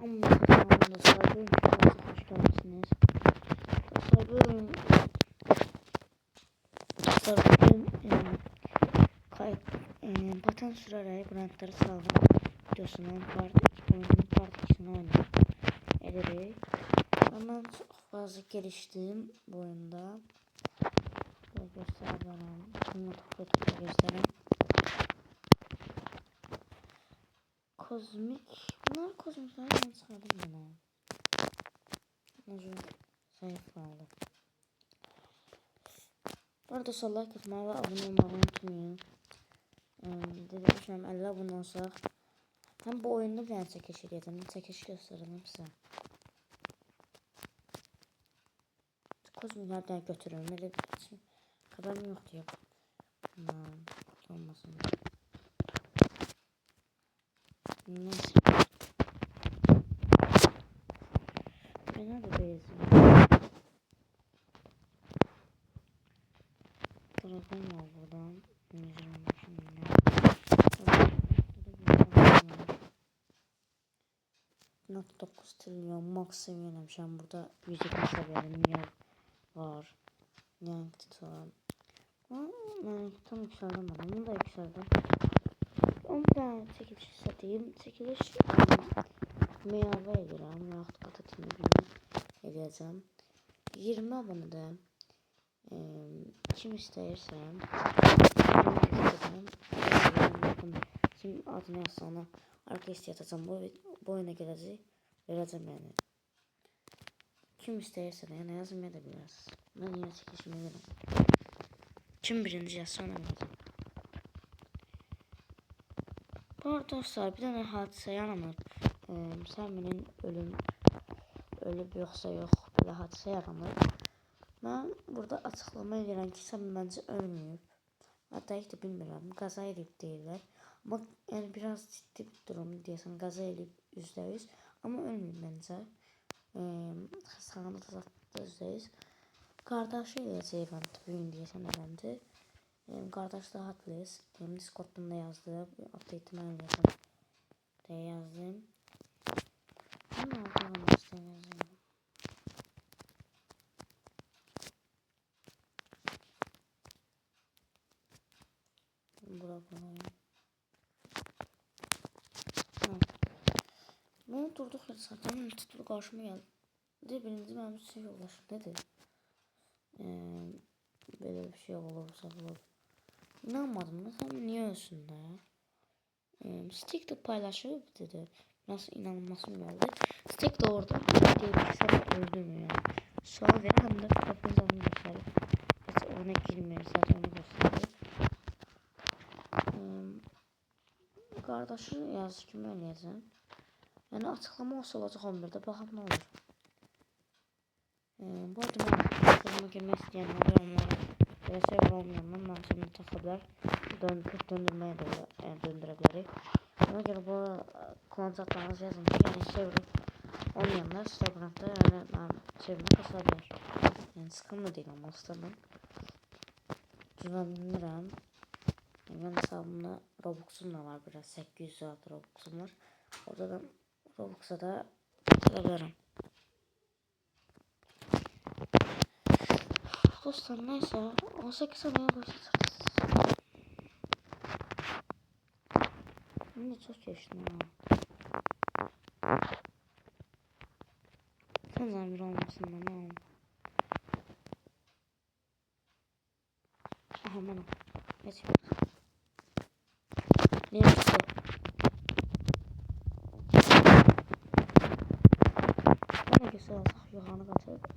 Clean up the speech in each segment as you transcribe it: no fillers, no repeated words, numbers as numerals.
Ama dostlar bugün kanalımıza hoş geldiniz. Dostlar bugün paten sürerek grantları sağladım videosunun oyunun part 2'sini oynadım. Ederek. Ondan çok fazla geliştim bu oyunda. Böyle göster bana. Bunu topla göstereyim. Bunlar kozmikler ben sardım bana. Uzun zayıf kaldı. Bu arada like atmayı ve abone olmayı unutmayın. Dedim 50 abone olsaq. Hem bu oyunda bir çekiş edeceğim. Çekiş göstereyim size. Kozmiklerden götürüyorum. Öyle bir haberim yoktu ya. Olmasın. Neyse. Ben de bezim. Dragon var buradan. Not 9 trilyon max seviyelemişim. Burada 170 seviyeli milyar var. Yani tutalım. Ben tam yükseldim ama bunu da yükseldim. Onu da çekiliş satayım. Çekiliş meyve edirəm. Yaxud qatatini edəcəm. 20 abonədə kim istəyirsəm kim adını yazsana arka istəyəcəm bu oyuna gələcək verəcəm yəni. Kim istəyirsə də yəni yazmaya da bilərsiniz. Mən yenə çəkilişimi edirəm. Kim birinci yazsa ona verəcəm. Bu arada dostlar bir dənə hadisə yaranır. Sərminin ölüb yoxsa yox belə hadisə yaranır. Mən burada açıqlama edirəm ki, Sərmin məncə ölməyib. Hatta hiç de bilmirəm, qaza edib deyirlər. Amma yəni biraz ciddi bir durum deyəsən, qaza edib %100. Amma ölməyib məncə. Xəstəxanada da %100. Qardaşı ilə evləndi bugün deyəsən evləndi. Qardaşı da Hatlis. Discord'dan da yazdı. Update'ini oynayasın deyə yazdım. Ama arkadaşlar yazdım. Ben durduk ya zaten tutulu karşıma geldi. Birinci benim şey yollaşım dedi. Böyle bir şey olursa olur. İnanmadım da tam niye ölsün de. Stick de paylaşıp dedi. Nasıl inanılmasım geldi. Stick de orada diye bir sebep öldürmüyor yani. Sual verir hem de kapınız onu gösterir. Mesela ona girmiyor zaten onu gösterir. Qardaşı yazı kimi eləyəcəm. Yəni açıqlama olacaq 11-də baxaq nə olur. Bu arada mən girmək istəyənlər onlara belə server olmayanlar mənim sənə taxa bilər. Döndürməyə də olar, yəni döndürə bilərik. Ona görə bu klan chatlarınızı yazın ki, yəni server olmayanlar Instagramda yəni mənim serverimi qasa bilər. Yəni sıxımlı deyil amma istəməm. Güvənmirəm. Ben hesabımda Robux'um da var biraz 800 saat Robux'um var. Orada da Robux'a da alırım. Dostlar neyse 18 saniye başlatırız. Ben de çok geçtim ha. Sen zamir olmasın bana oğlum. Aha bana. Geç. Ne yaptı? Bana güzel olsak yukarı katıp.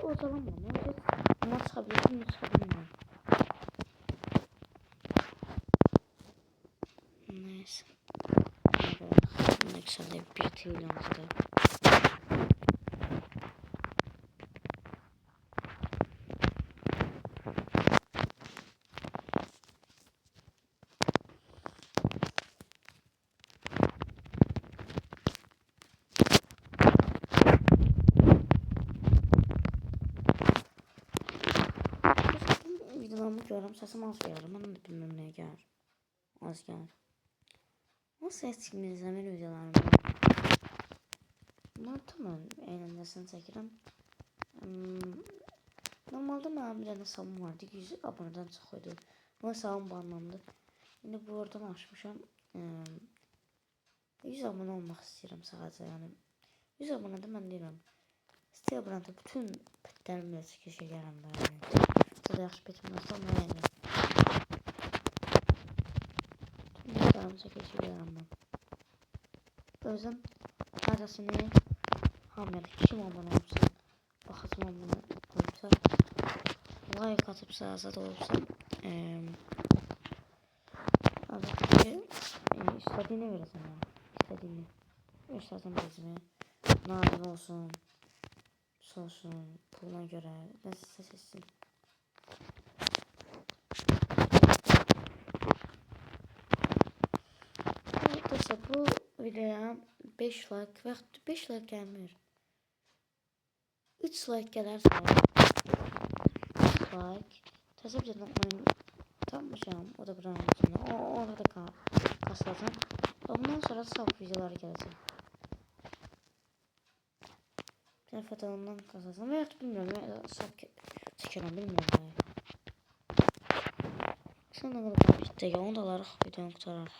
Ortalama ne olacak? Buna çıkabilirim, çıkabilirim. Neyse. Ne güzel de 1 trilyon da. Videolarımı görürüm, sesim az gelir. Ben de bilmem neye gelir. Az gelir. Ama Nasıl etkin izlemen videolarımı? Bunlar tamam. Eğlencesini çekerim. Normalde mənim bir dənə hesabım vardı. 100 abunədən çox idi. Bu hesabım banlandı. Şimdi buradan açmışam. 100 abunə olmaq istəyirəm sadəcə. Yəni 100 abunədə mən deyirəm. Stil branda bütün petlərimlə çəkilişə gələm də. Yəni. Çox yaxşı petim olsa ona yəni. Bütün petlərim çəkilişə gələm mən. O yüzden adresini hamıya kim abunə olursa, baxacam abunə olursa, like atıbsa, azad olursa, adresi istediğini verəcəm ya. İstediğini. İstədim bezimi. Narin olsun. Olsun. Puluna göre. Nəsə seçsin. Arkadaşlar bu videoya 5 like və 5 like gəlmir. 3 like gələrsə 3 like təsəvvür edin oyun tapmışam. O da buranın içində. Orada kasacağım. Ondan sonra sağ videolar gələcək. Telefon ondan kasacağım. Və ya bilmirəm. Sağ çəkirəm. Bilmirəm. Sonra ne kadar bitti ya. Onu da alarıq. Videonu qutararıq.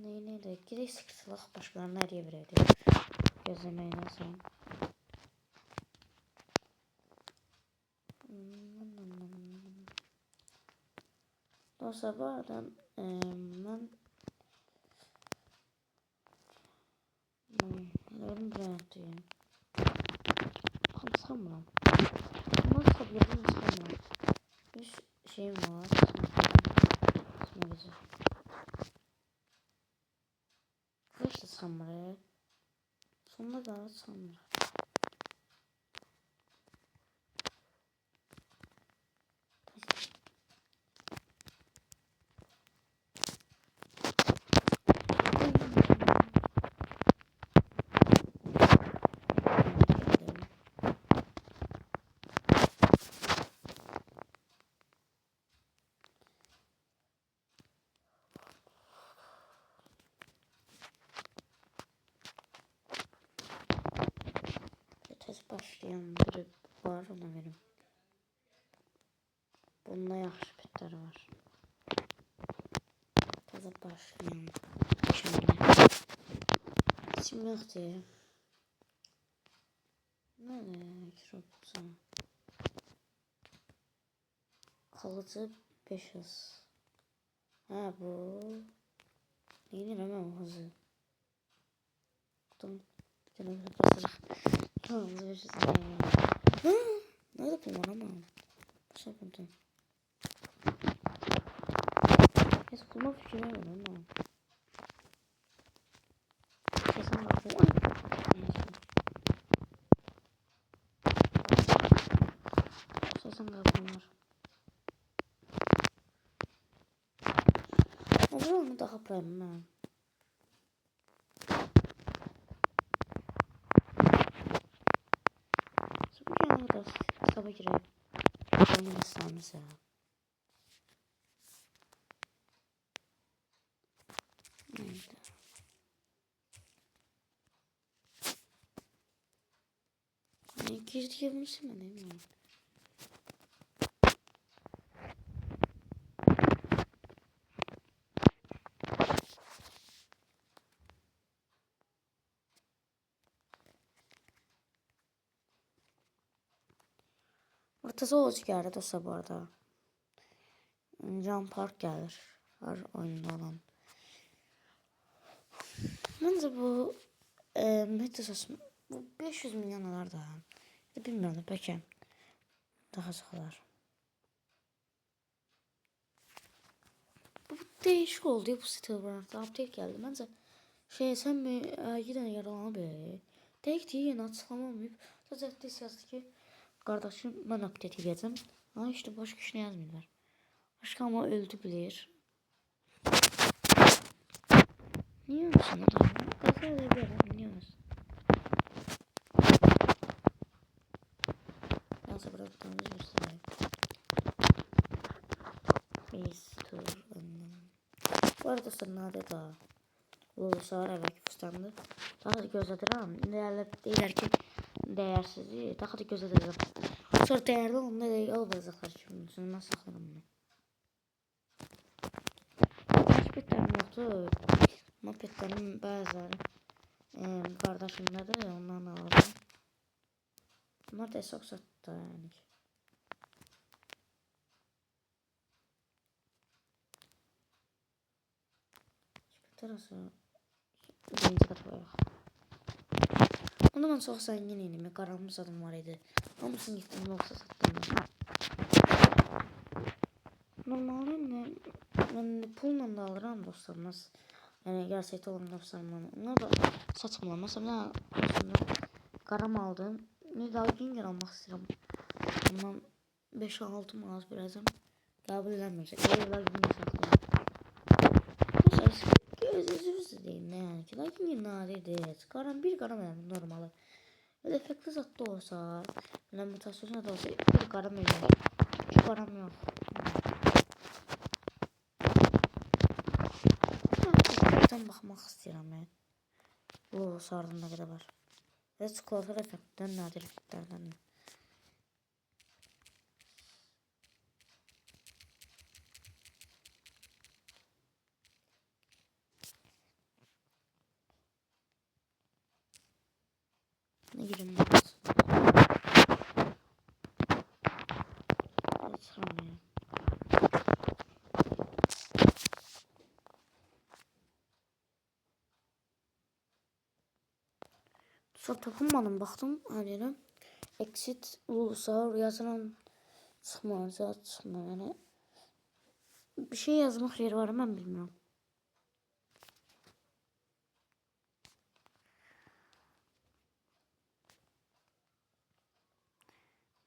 Neydi? Gedək sıxırıq. Başqalarına əriyə verəydik. Gözləməyinə son. Dostlar bu aradan mən ölüm bıraktıyım. Sanmıram. Ama sabırlı sanmıram. Bir şeyim var. Sanmıram. Kaçta sanmıram. Sonuna kadar sanmıram. Başlayan biri var ona verim. Bunda yaxşı petler var. Taza başlayan. Şimdi. İsim yoxdur. Nədir? Kiropsa. Kalıcı 500. Ha bu. Neyini hemen hazır. Tamam. Bir tane basacak. Tamam, görüşürüz. Nerede bu var ama? Başa buldum. Neyse kurma fikri var ama. Kesin bak bu. Kesin bak bu var. Olur onu daha yapayım ben. Biraz kitaba gireyim. Onun İslam'ısı. Neydi? Hani girdiği bunu silmedi mi? Ortası olacak yerde dostlar bu arada. Can Park gelir. Her oyunda olan. Bence bu Metasas bu 500 milyon dolar da. Bilmiyorum peki. Daha sıkılar. Bu değişik oldu bu Stilbrand'da update geldi. Bence sen mi giden yaralanı be. Tek değil yine açıklamamayıp sadece yazdı ki kardeşim ben update edeceğim. Ha işte başka kişi ne yazmıyorlar. Başka ama öldü bilir. Niye olsun adam? Gaza edebilirim. Niye olsun? Nasıl bıraktığımızı göstereyim. Easter. Bu arada sırnadı da. Ulusal evvelki fıstandı. Daha da gözlədirəm. Deyirlər ki, dəyərsiz. Daha da gözlədirəm. Sonra dəyərli olanda alacaqlar ki, bunu saxlarım bunu. Mopedlərim yoxdur. Mopedlərin bəziləri qardaşımdadır, ondan alırım. Bunlar da çox satdı yəni. Terası birinci kat koyaq. Onda mən çox zəngin idim, qaranmış adım var idi. Hamısını gittim, yoksa sattım ben. Normalde mən pulla da alıram dostlarımız. Yəni gerçəkdə olan dostlarımla. Onlar da saçmılar. Mesela qaram aldım. Bir daha Ginger almaq istəyirəm. Ondan 5-6 manat verəcəm. Qəbul eləməyəcək. Evlər Ginger saxlayır. Özünüzü deyin ne yani ki. Lakin nadirdir. Bir qaram elədim normalı. Öyle effektli zat da olsa. Böyle mutasyonu da olsa bir qaram elədim. 2 qaram yox. Effektdən baxmaq istəyirəm mən. Bu sardım ne kadar var. Ve çikolata effektdən nadir effektlərdən. Ne gireyim ben? Çıkamıyorum. Sonra tapınmadım baktım hani exit ulusal yazılan çıkmıyor yani bir şey yazmak yeri var ben bilmiyorum.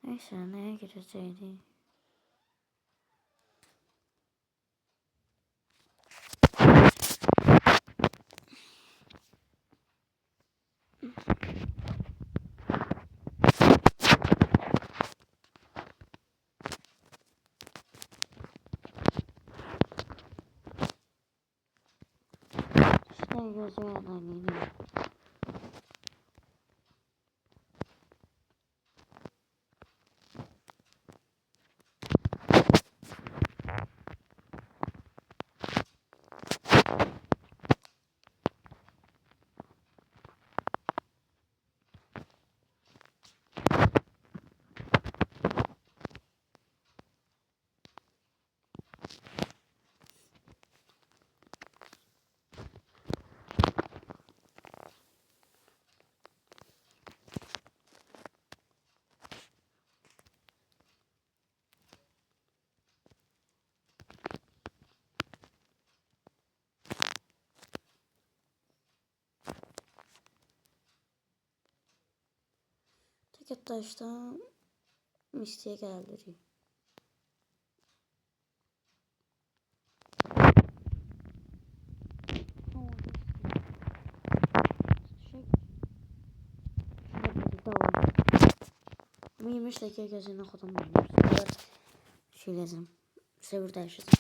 Neyse neye gireceğiz? İşte güzel eminim. Tek taşta mistiğe gelebilir. Ama 25 dakika gözüne kodum var. Şey lazım. Server değiştirdim.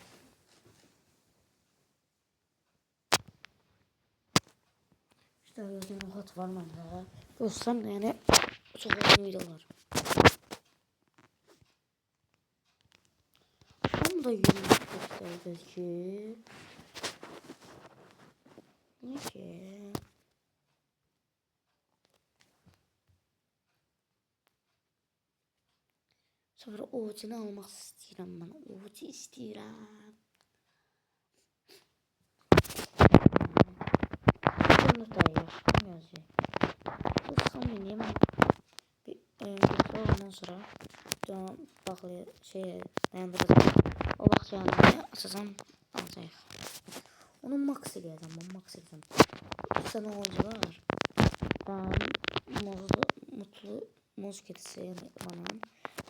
İşte gözüne kod var mı? Görsem de yani çok uzun videolar. Tam da 20 dakika gözüküyor. Ne ki? Sonra ucunu almak istiyorum ben. Ucu istiyorum. Bunu da yazıyor. Bu son benim bir ondan sonra baklı şeye dayandıracağım. O bakacağını açacağım alacağım. Onu max edeceğim. Ben max edeceğim. 2 tane oyuncu var. Ben mutlu muz kedisi yani bana.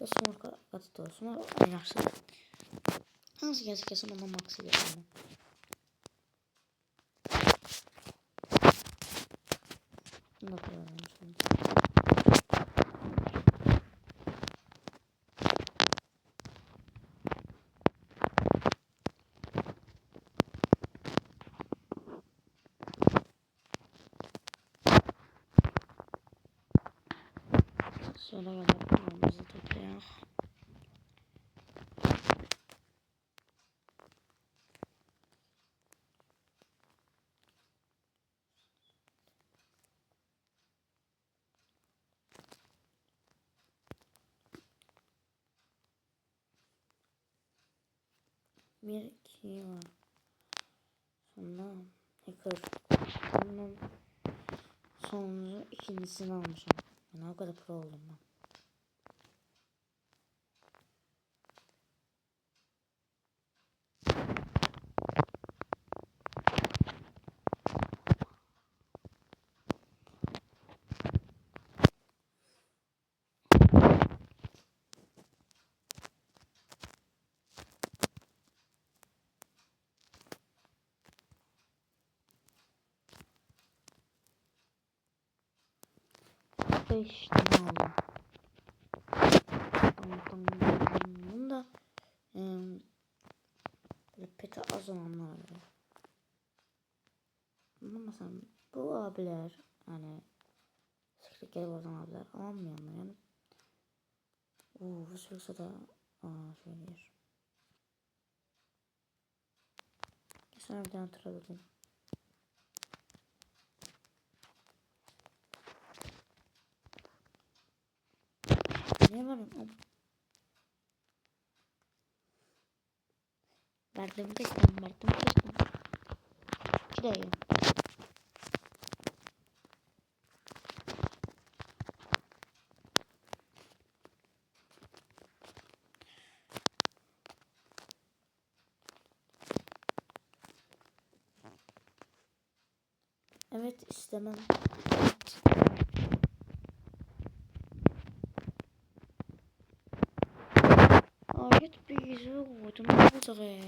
Ve sonra katı da sonra oynarsın. Hangi kesin ondan max edeceğim. Bunu da koyalım şimdi. Şöyle gelip toplayalım. Bir iki var. Sonra hacker. Ondan sonra ikincisini almışım. Yani o kadar pro oldum ben. Beş tane aldım. Bunu da peti az olanlar var. Ama mesela bu abiler hani sıklık gelip oradan abiler almıyor mu yani? Bu sırası da söylüyor. Sonra bir tane tıradım. Ne var? Verdim kestim. Şuraya. Evet istemem. Ayet bir yüzü oldu. Ne oldu be?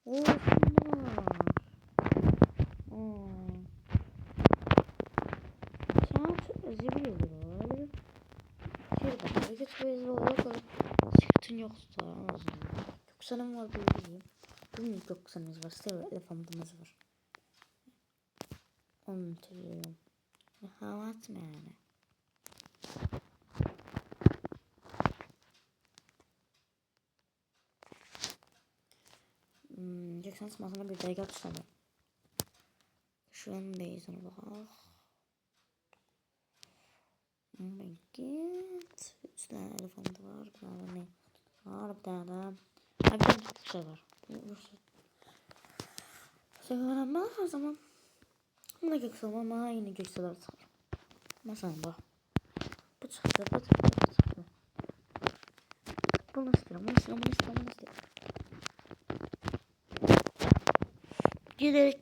Olsunlar. Sen zibir oluyor. Şey bak hareket bezi olarak sıkıntın yoksa en azından. Göksanım var bileyim. Bilmiyorum göksanımız var. Sever elefantımız var. Onu hatırlıyorum. Hava atma yani. Jackson masana bir dergi atsana. Şu andayız ona bak. Oh my god. 3 tane elefant var. Bir tane ne? Var bir tane daha. Bir tane şey var. Şey var ama her zaman. Buna göksel ama yine göksel artık. Mesela bak. Bu çıktı. Bunu istiyorum. Gidelim.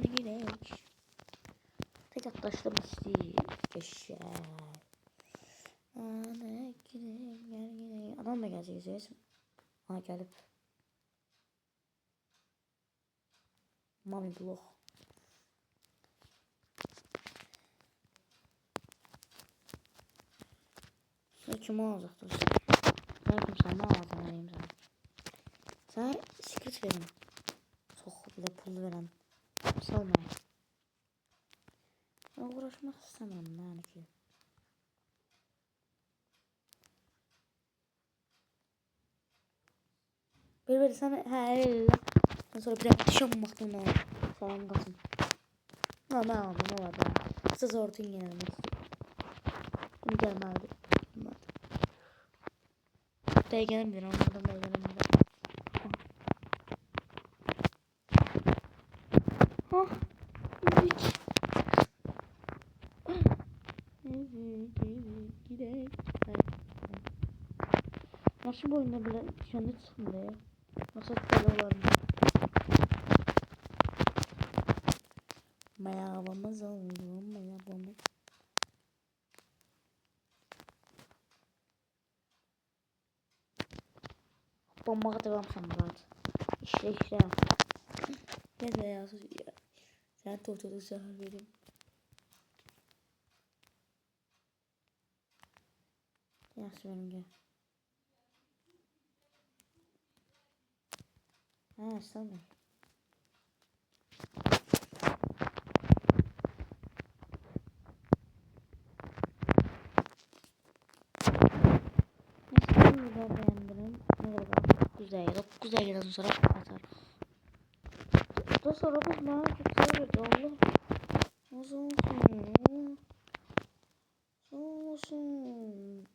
Gidelim. Tek yaklaştım istedim. Geçer. Hadi gidelim. Adam da gelecek. Gelip. Mami blok. Sen kimi alacaktın? Ben kimsəni alacağım vereyim sana. Sana secret verim. Çok bile pul veren. Salma. Ben uğraşmak istemem yani ki. Bir sana hele. Sonra bir dakika şam baktım ne falan kalsın. Ama ben aldım o var da. Kısa zortun gelmek. Bunu gelmedi. Buraya gelebilir ama buradan da gelebilir. Oh. Evet. Gidelim. Nasıl bu oyunda bile kendi çıkmıyor ya? Nasıl böyle var mı? Mayavamız oldu. Mayavamız. Bomba devam sen Murat. İşte. Ne de ya. Sen tortada zahar verim. Yas benim gel. Ha sanırım. kadar beğendim. Ne kadar? 9 ay. 9 aydan sonra atar. Da sonra bu bana çok severdi. Allah. Nasıl olsun? Nasıl olsun?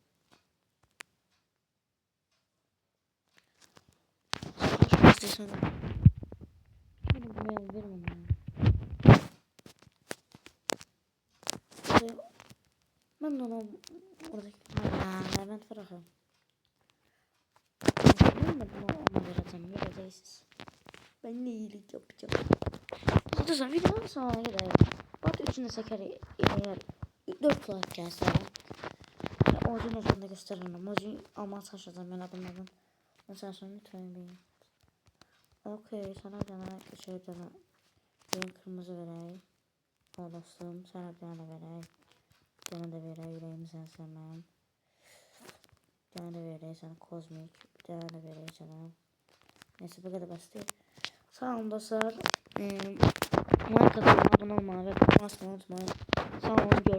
Kaç işte sana. Benim bunu vermem ya. Ben de ona oradaki ben bırakıyorum. Ben de bunu ona vereceğim. Vereceğiz. Ben ne iyilik yapacağım. Zaten videonun sonuna gidelim. Part 3'ünde seker eğer 4 like gelse. Orijin ekranda gösteririm. Orijin alman saçacağım ben adımlardan. Mesela sonra lütfen beğen. Okey sana bir tane şey tane benim kırmızı vereyim. O dostum sana bir tane vereyim. Bir tane de vereyim yüreğimi sen sevmem. Bir tane de vereyim sana kozmik. Bir tane de vereyim sana. Neyse bu kadar basit. Sağ olun dostlar. Like atmayı, abone olmayı ve basmayı unutmayın. Sağ olun görüşürüz.